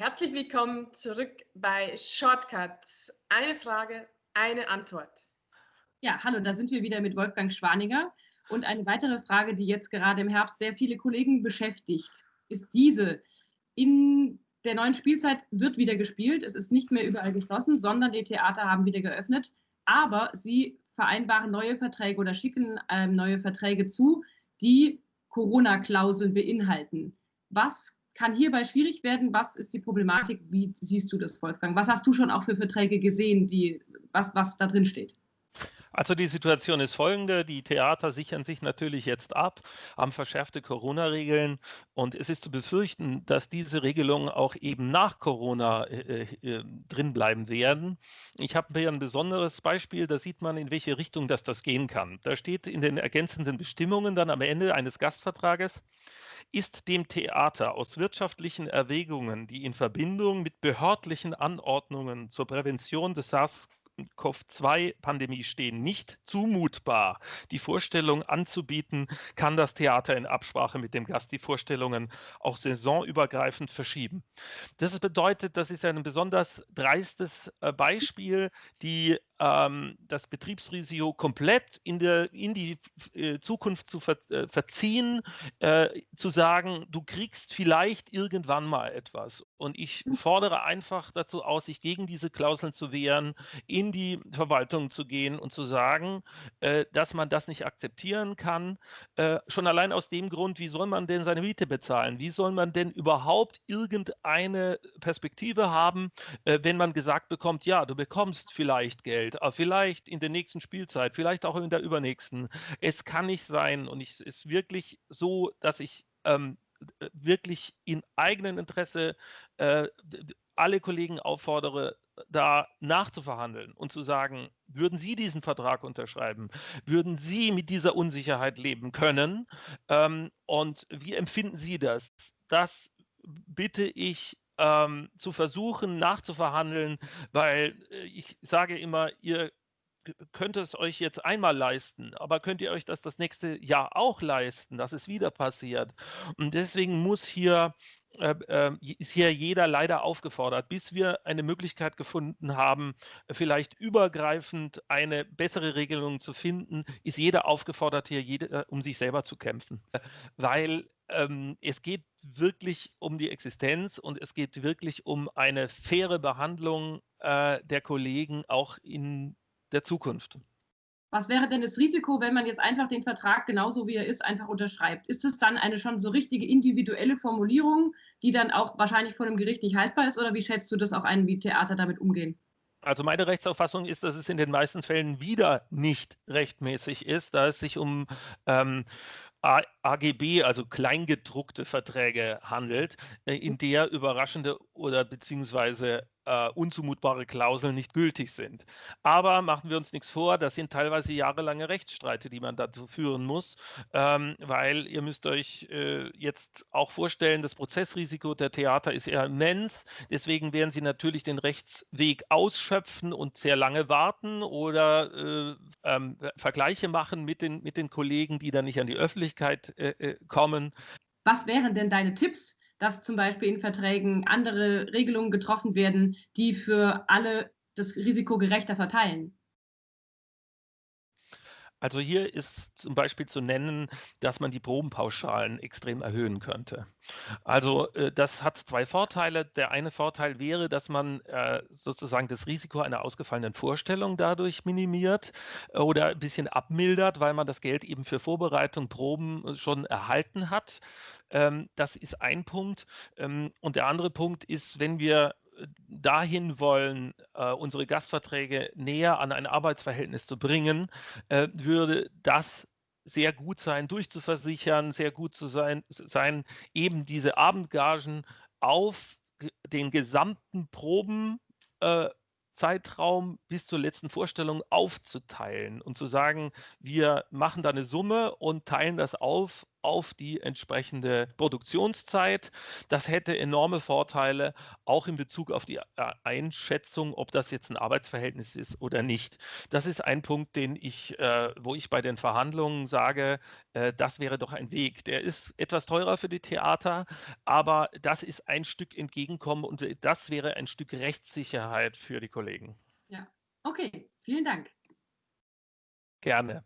Herzlich willkommen zurück bei Shortcuts. Eine Frage, eine Antwort. Ja, hallo, da sind wir wieder mit Wolfgang Schwaninger. Und eine weitere Frage, die jetzt gerade im Herbst sehr viele Kollegen beschäftigt, ist diese. In der neuen Spielzeit wird wieder gespielt. Es ist nicht mehr überall geschlossen, sondern die Theater haben wieder geöffnet. Aber sie vereinbaren neue Verträge oder schicken neue Verträge zu, die Corona-Klauseln beinhalten. Was kann hierbei schwierig werden? Was ist die Problematik? Wie siehst du das, Wolfgang? Was hast du schon auch für Verträge gesehen, was da drin steht? Also die Situation ist folgende: Die Theater sichern sich natürlich jetzt ab, haben verschärfte Corona-Regeln, und es ist zu befürchten, dass diese Regelungen auch eben nach Corona drin bleiben werden. Ich habe hier ein besonderes Beispiel, da sieht man, in welche Richtung das gehen kann. Da steht in den ergänzenden Bestimmungen dann am Ende eines Gastvertrages: Ist dem Theater aus wirtschaftlichen Erwägungen, die in Verbindung mit behördlichen Anordnungen zur Prävention des SARS-CoV-2-Pandemie stehen, nicht zumutbar, die Vorstellung anzubieten, kann das Theater in Absprache mit dem Gast die Vorstellungen auch saisonübergreifend verschieben. Das bedeutet, das ist ein besonders dreistes Beispiel, die das Betriebsrisiko komplett in die Zukunft zu verziehen, zu sagen, du kriegst vielleicht irgendwann mal etwas. Und ich fordere einfach dazu aus, sich gegen diese Klauseln zu wehren, in die Verwaltung zu gehen und zu sagen, dass man das nicht akzeptieren kann. Schon allein aus dem Grund, wie soll man denn seine Miete bezahlen? Wie soll man denn überhaupt irgendeine Perspektive haben, wenn man gesagt bekommt, ja, du bekommst vielleicht Geld, vielleicht in der nächsten Spielzeit, vielleicht auch in der übernächsten. Es kann nicht sein, und es ist wirklich so, dass ich wirklich in eigenem Interesse alle Kollegen auffordere, da nachzuverhandeln und zu sagen, würden Sie diesen Vertrag unterschreiben? Würden Sie mit dieser Unsicherheit leben können? Und wie empfinden Sie das? Das bitte ich zu versuchen nachzuverhandeln, weil ich sage immer, ihr könnt es euch jetzt einmal leisten, aber könnt ihr euch das nächste Jahr auch leisten, dass es wieder passiert? Und deswegen ist hier jeder leider aufgefordert, bis wir eine Möglichkeit gefunden haben, vielleicht übergreifend eine bessere Regelung zu finden, ist jeder aufgefordert, um sich selber zu kämpfen. Weil es geht wirklich um die Existenz, und es geht wirklich um eine faire Behandlung der Kollegen auch in der Zukunft. Was wäre denn das Risiko, wenn man jetzt einfach den Vertrag genauso wie er ist einfach unterschreibt? Ist es dann eine schon so richtige individuelle Formulierung, die dann auch wahrscheinlich vor dem Gericht nicht haltbar ist, oder wie schätzt du das auch ein, wie Theater damit umgehen? Also meine Rechtsauffassung ist, dass es in den meisten Fällen wieder nicht rechtmäßig ist, da es sich um AGB, also kleingedruckte Verträge handelt, in der überraschende oder beziehungsweise unzumutbare Klauseln nicht gültig sind. Aber machen wir uns nichts vor, das sind teilweise jahrelange Rechtsstreite, die man dazu führen muss, weil ihr müsst euch jetzt auch vorstellen, das Prozessrisiko der Theater ist eher immens. Deswegen werden sie natürlich den Rechtsweg ausschöpfen und sehr lange warten oder Vergleiche machen mit den Kollegen, die dann nicht an die Öffentlichkeit kommen. Was wären denn deine Tipps, dass zum Beispiel in Verträgen andere Regelungen getroffen werden, die für alle das Risiko gerechter verteilen? Also hier ist zum Beispiel zu nennen, dass man die Probenpauschalen extrem erhöhen könnte. Also das hat zwei Vorteile. Der eine Vorteil wäre, dass man sozusagen das Risiko einer ausgefallenen Vorstellung dadurch minimiert oder ein bisschen abmildert, weil man das Geld eben für Vorbereitung, Proben schon erhalten hat. Das ist ein Punkt. Und der andere Punkt ist, wenn wir dahin wollen, unsere Gastverträge näher an ein Arbeitsverhältnis zu bringen, würde das sehr gut sein, durchzuversichern, sehr gut zu sein, eben diese Abendgagen auf den gesamten Probenzeitraum bis zur letzten Vorstellung aufzuteilen und zu sagen, wir machen da eine Summe und teilen das auf auf die entsprechende Produktionszeit. Das hätte enorme Vorteile, auch in Bezug auf die Einschätzung, ob das jetzt ein Arbeitsverhältnis ist oder nicht. Das ist ein Punkt, wo ich bei den Verhandlungen sage, das wäre doch ein Weg. Der ist etwas teurer für die Theater, aber das ist ein Stück Entgegenkommen und das wäre ein Stück Rechtssicherheit für die Kollegen. Ja, okay, vielen Dank. Gerne.